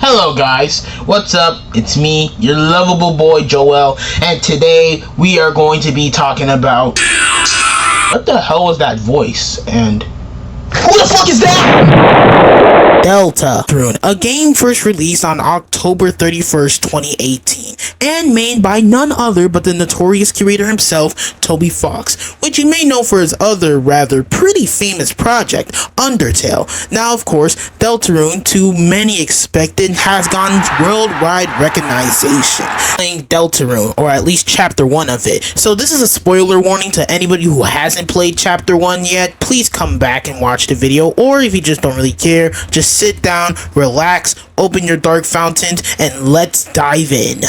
Hello guys, what's up? It's me, your lovable boy Joel, and today we are going to be talking about what the hell was that voice and who the fuck is that? Deltarune, a game first released on October 31st, 2018, and made by none other but the notorious curator himself, Toby Fox, which you may know for his other rather pretty famous project, Undertale. Now, of course, Deltarune, to many expected, has gotten worldwide recognition, playing Deltarune, or at least Chapter 1 of it. So this is a spoiler warning to anybody who hasn't played Chapter 1 yet. Please come back and watch the video, or if you just don't really care, just sit down, relax, open your dark fountain, and let's dive in.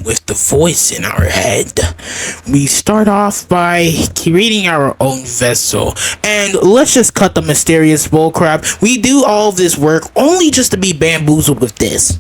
With the voice in our head. We start off by creating our own vessel, and let's just cut the mysterious bullcrap. We do all this work only just to be bamboozled with this.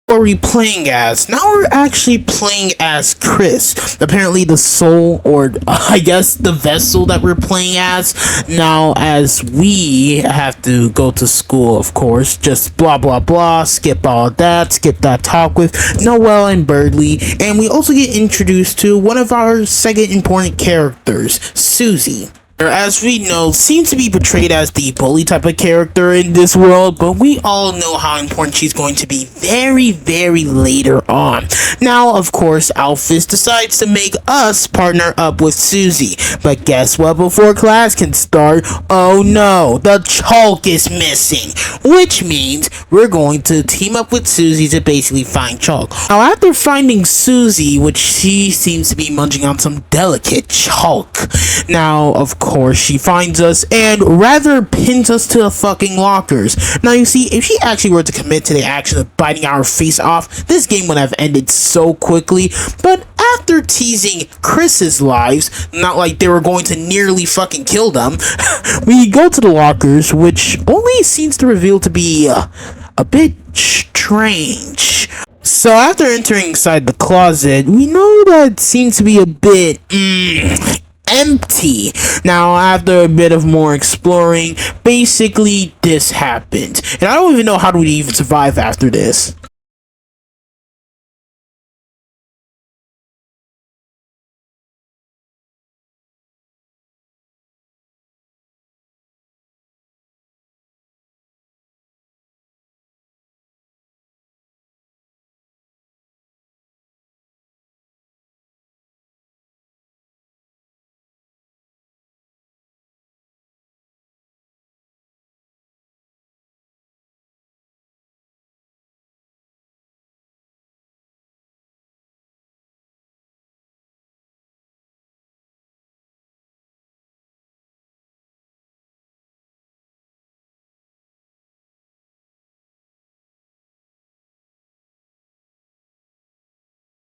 What are we playing as? Now we're actually playing as Chris, apparently the soul, or I guess the vessel that we're playing as. Now, as we have to go to school, of course, just blah blah blah, skip all that, skip that talk with Noel and Birdley, and we also get introduced to one of our second important characters, Susie. As we know, seems to be portrayed as the bully type of character in this world, but we all know how important she's going to be very, very later on. Now, of course, Alphys decides to make us partner up with Susie, but guess what? Before class can start, oh no, the chalk is missing, which means we're going to team up with Susie to basically find chalk. Now, after finding Susie, which she seems to be munching on some delicate chalk, now, of course, she finds us and rather pins us to the fucking lockers. Now, you see, if she actually were to commit to the action of biting our face off, this game would have ended so quickly. But after teasing Chris's lives, not like they were going to nearly fucking kill them, we go to the lockers, which only seems to reveal to be a bit strange. So after entering inside the closet, we know that it seems to be a bit empty. Now, after a bit of more exploring, basically this happened, and I don't even know how do we even survive after this.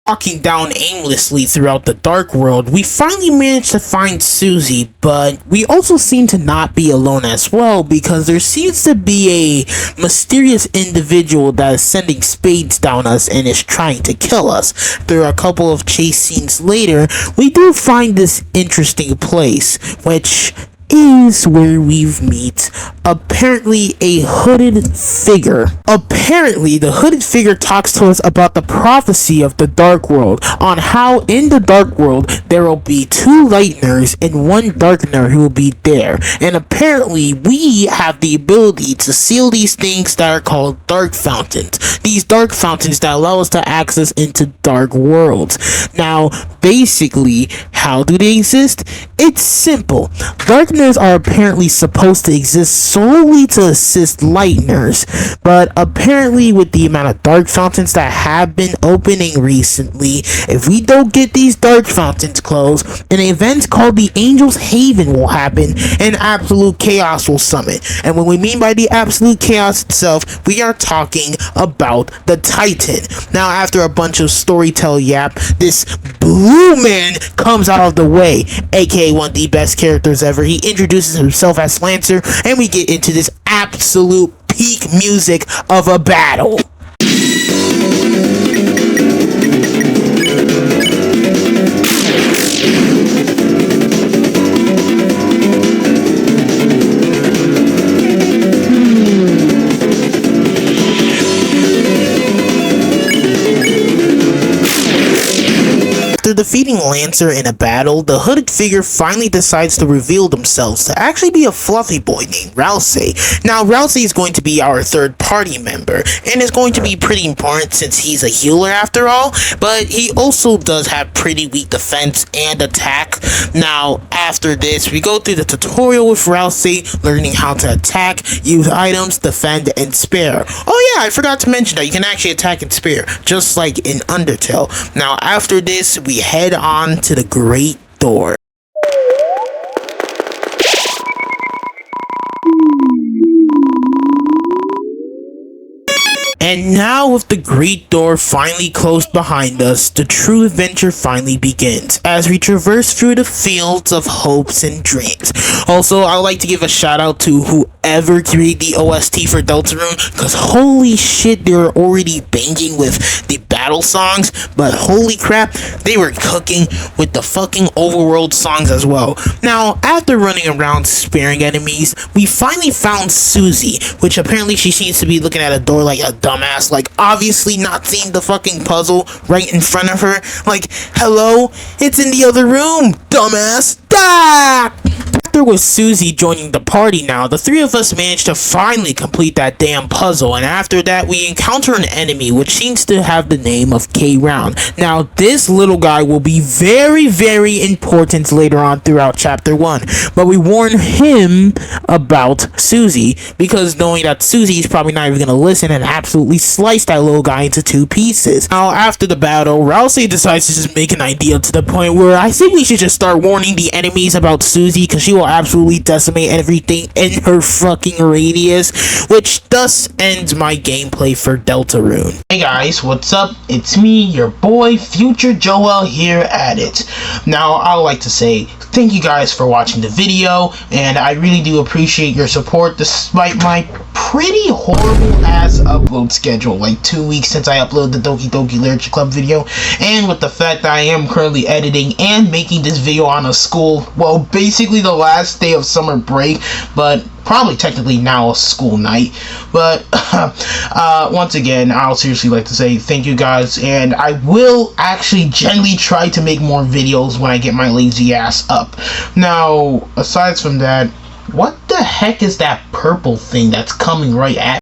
Walking down aimlessly throughout the dark world, we finally managed to find Susie, but we also seem to not be alone as well, because there seems to be a mysterious individual that is sending spades down us and is trying to kill us. Through a couple of chase scenes later, we do find this interesting place, which is where we meet apparently a hooded figure. Apparently, the hooded figure talks to us about the prophecy of the Dark World, on how in the Dark World there will be 2 Lighteners and 1 Darkener who will be there. And apparently, we have the ability to seal these things that are called Dark Fountains. These Dark Fountains that allow us to access into Dark Worlds. Now, basically, how do they exist? It's simple. Darkeners are apparently supposed to exist solely to assist Lighteners, but apparently with the amount of Dark Fountains that have been opening recently, if we don't get these Dark Fountains closed, an event called the Angel's Haven will happen and absolute chaos will summit. And what we mean by the absolute chaos itself, we are talking about the Titan. Now, after a bunch of storytell yap, this blue man comes out of the way, aka one of the best characters ever. He introduces himself as Lancer, and we get into this absolute peak music of a battle. After defeating Lancer in a battle, the hooded figure finally decides to reveal themselves to actually be a fluffy boy named Rousey. Now, Rousey is going to be our third party member, and is going to be pretty important since he's a healer after all, but he also does have pretty weak defense and attack. Now, after this, we go through the tutorial with Rousey, learning how to attack, use items, defend, and spare. Oh yeah, I forgot to mention that you can actually attack and spare, just like in Undertale. Now, after this, we head on to the Great Door. And now, with the Great Door finally closed behind us, the true adventure finally begins as we traverse through the fields of hopes and dreams. Also, I'd like to give a shout out to whoever created the OST for Deltarune, because holy shit, they were already banging with the battle songs, but holy crap, they were cooking with the fucking overworld songs as well. Now, after running around sparing enemies, we finally found Susie, which apparently she seems to be looking at a door like a dumbass, like obviously not seeing the fucking puzzle right in front of her. Like, hello, it's in the other room, dumbass. Ah! After with Susie joining the party now, the 3 of us managed to finally complete that damn puzzle, and after that we encounter an enemy which seems to have the name of K-Round. Now, this little guy will be very, very important later on throughout chapter 1, but we warn him about Susie, because knowing that Susie is probably not even going to listen and absolutely slice that little guy into 2 pieces. Now, after the battle, Rousey decides to just make an idea to the point where I think we should just start warning the enemies about Susie, because she will absolutely decimate everything in her fucking radius, which thus ends my gameplay for Deltarune. Hey guys, what's up? It's me, your boy, Future Joel, here at it. Now, I would like to say thank you guys for watching the video, and I really do appreciate your support despite my pretty horrible ass upload schedule, like 2 weeks since I uploaded the Doki Doki Literature Club video, and with the fact that I am currently editing and making this video on a school, well, basically the last day of summer break, but probably technically now a school night. But once again, I'll seriously like to say thank you guys, and I will actually gently try to make more videos when I get my lazy ass up. Now, aside from that, what the heck is that purple thing that's coming right at